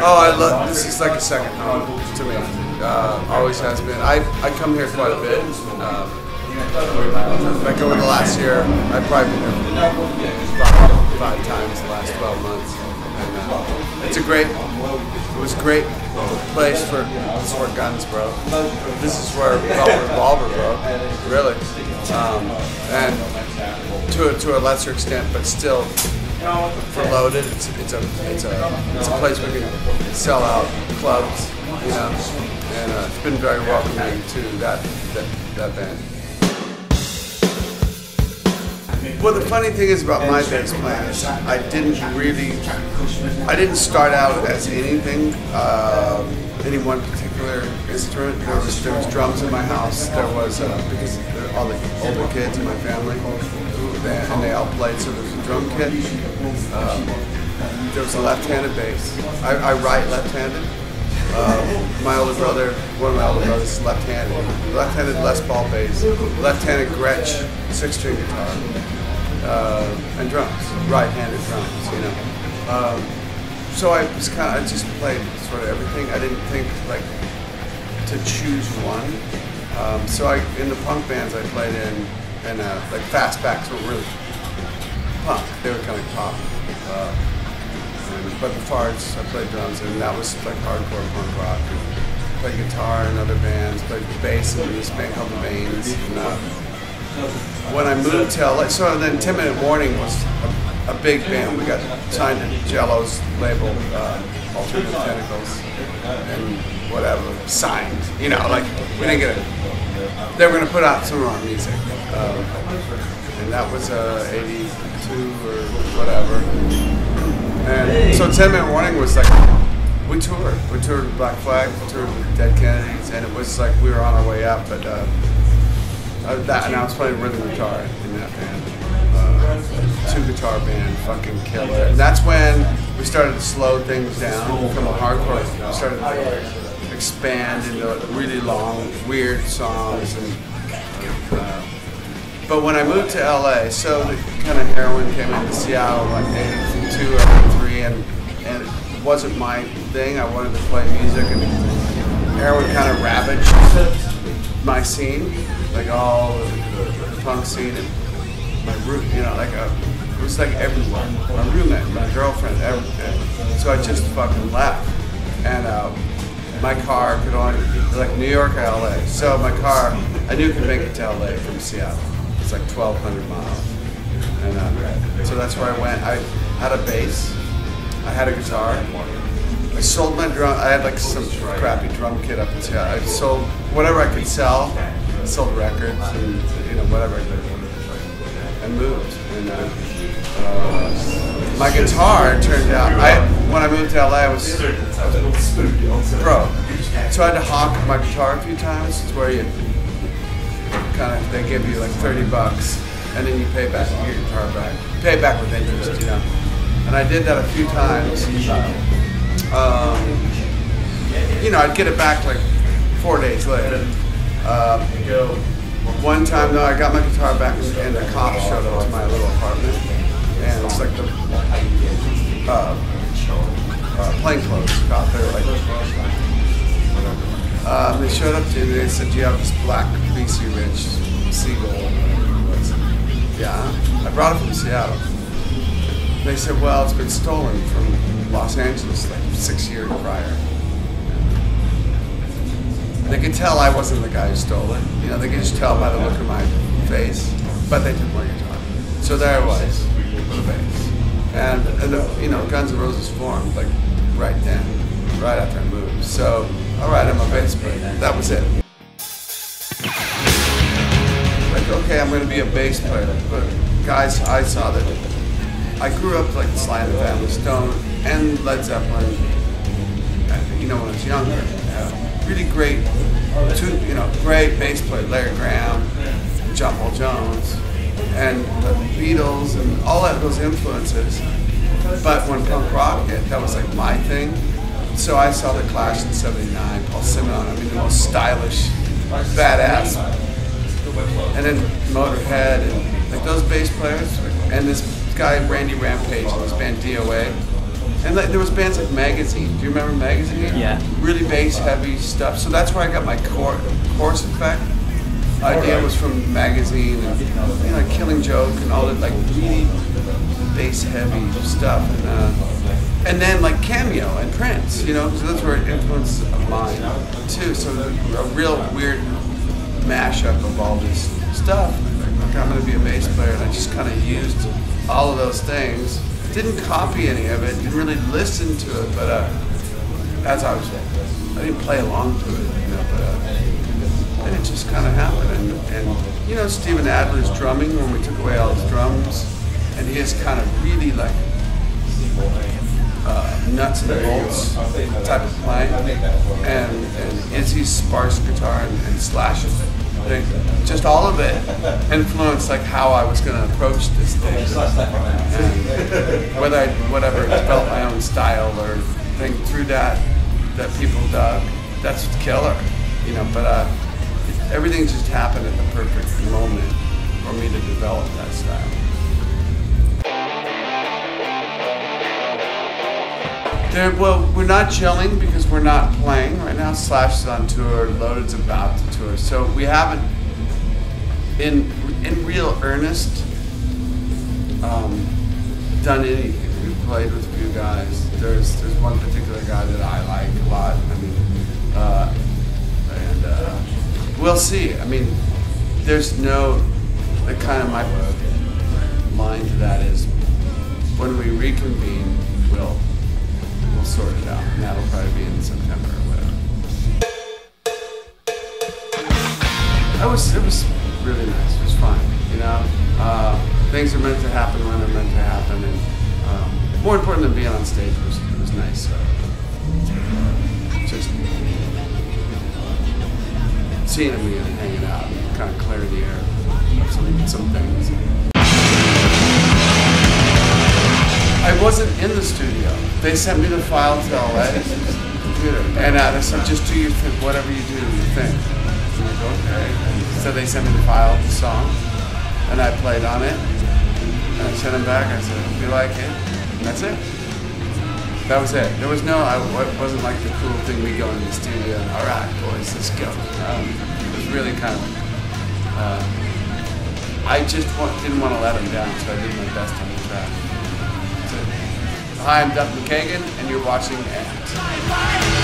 Oh, I love this. Is like a second home to me. Always has been. I come here quite a bit. Like over the last year, I've probably been here about 5 times the last 12 months. And it's a great. It was a great place for. This is where guns broke. This is where revolver broke. Really. And to a lesser extent, but still. For Loaded, it's a place where you can sell out clubs, you know, and it's been very welcoming to that band. Well, the funny thing is about my bass playing is I didn't start out as anything, any one particular instrument. There was drums in my house. There was because all the older kids in my family, and they all played, so there was a drum kit. There was a left-handed bass. I write left-handed. My older brother, one of my older brothers, is left-handed. Left-handed Les Paul bass, left-handed Gretsch 6-string guitar, and drums, right-handed drums. You know. So I just played sort of everything. I didn't think like to choose one. So in the punk bands I played in. And like fastbacks were really punk. They were kind of pop. But the Farts, I played drums, and that was like hardcore punk rock. And played guitar in other bands, played bass in this band called The Veins. And, when I moved to LA, so then 10 Minute Warning was a big band. We got signed to Jello's label, Alternative Tentacles, and whatever, signed. You know, like we didn't get it. They were going to put out some of our music, and that was 82 or whatever. And so 10 Minute Warning was like, we toured with Black Flag, we toured with Dead Kennedys, and it was like we were on our way up. But and I was playing rhythm guitar in that band, 2-guitar band, fucking killer. And that's when we started to slow things down from a hardcore. We started to expand into really long, weird songs. And but when I moved to LA, so the kind of heroin came into Seattle like 82 or 83, and it wasn't my thing. I wanted to play music, and heroin kind of ravaged my scene, like all the punk scene, and my root, you know, like it was like everywhere. My roommate, my girlfriend, everything. So I just fucking left, and my car could only, like New York or LA. So my car, I knew could make it to LA from Seattle. It's like 1,200 miles. And so that's where I went. I had a bass, I had a guitar. I sold my drum, I had like some crappy drum kit up in Seattle. I sold whatever I could sell. I sold records and, you know, whatever I could. And moved. And my guitar turned out, when I moved to LA, I was broke. So I had to hawk my guitar a few times. It's where you they give you like $30 and then you pay back, you get your guitar back. You pay back with interest, you know. And I did that a few times. You know, I'd get it back like 4 days later. One time though, I got my guitar back and the cop showed up to my little apartment, and it's like the plainclothes cop. They were like, they showed up to me. They said, "Do you have this black BC Rich Seagull?" Yeah, I brought it from Seattle. They said, "Well, it's been stolen from Los Angeles like 6 years prior." They could tell I wasn't the guy who stole it. You know, they could just tell by the look of my face. But they took my guitar. So there I was with a bass. And you know, Guns N' Roses formed like right then, right after I moved. So, all right, I'm a bass player. That was it. Like, okay, I'm going to be a bass player. But guys, I saw that I grew up like Sly and the Family Stone and Led Zeppelin. You know, when I was younger. Really great, great bass player, Larry Graham, John Paul Jones, and the Beatles, and all of those influences. But when punk rock hit, that was like my thing. So I saw the Clash in '79, Paul Simon, I mean the most stylish, badass and then Motorhead, and like those bass players, and this guy Randy Rampage and his band DOA, and like, there was bands like Magazine. Do you remember Magazine? Yeah. Really bass heavy stuff. So that's where I got my chorus effect idea was from Magazine, and you know, Killing Joke and all that like really bass heavy stuff, and then like Cameo and Prince, you know, because those were influences of mine too. So a real weird mashup of all this stuff. Like, I'm going to be a bass player, and I just kind of used all of those things. Didn't copy any of it, didn't really listen to it, but as I didn't play along to it, you know, but and it just kind of happened. And you know, Steven Adler's drumming, when we took away all his drums, and he is kind of really like nuts and bolts type of playing, and Izzy's sparse guitar and Slash's thing, just all of it influenced like how I was going to approach this thing, and whatever develop my own style or thing through that people dug. That's killer, you know. But everything just happened at the perfect moment for me to develop that style. Well, we're not chilling because we're not playing right now. Slash is on tour, Loaded's about to tour, so we haven't, in real earnest, done anything. We've played with a few guys. There's one particular guy that I like a lot. I mean, and we'll see. I mean, there's no, the kind of my line to that is, when we reconvene, we'll sort it out, and that'll probably be in September or whatever. It was really nice. It was fun, you know. Things are meant to happen when they're meant to happen, and more important than being on stage it was nice. Just seeing him and hanging out, and kind of clear the air of some things. I wasn't in the studio. They sent me the file to LA, computer, and they said, just do your thing, whatever you do, you think. And I go, okay. So they sent me the file of the song, and I played on it, and I sent them back. I said, if you like it, and that's it. That was it. There was no, it wasn't like the cool thing we go in the studio and, all right, boys, let's go. It was really kind of, I just didn't want to let them down, so I did my best on the track. Hi, I'm Duff McKagan, and you're watching Ant.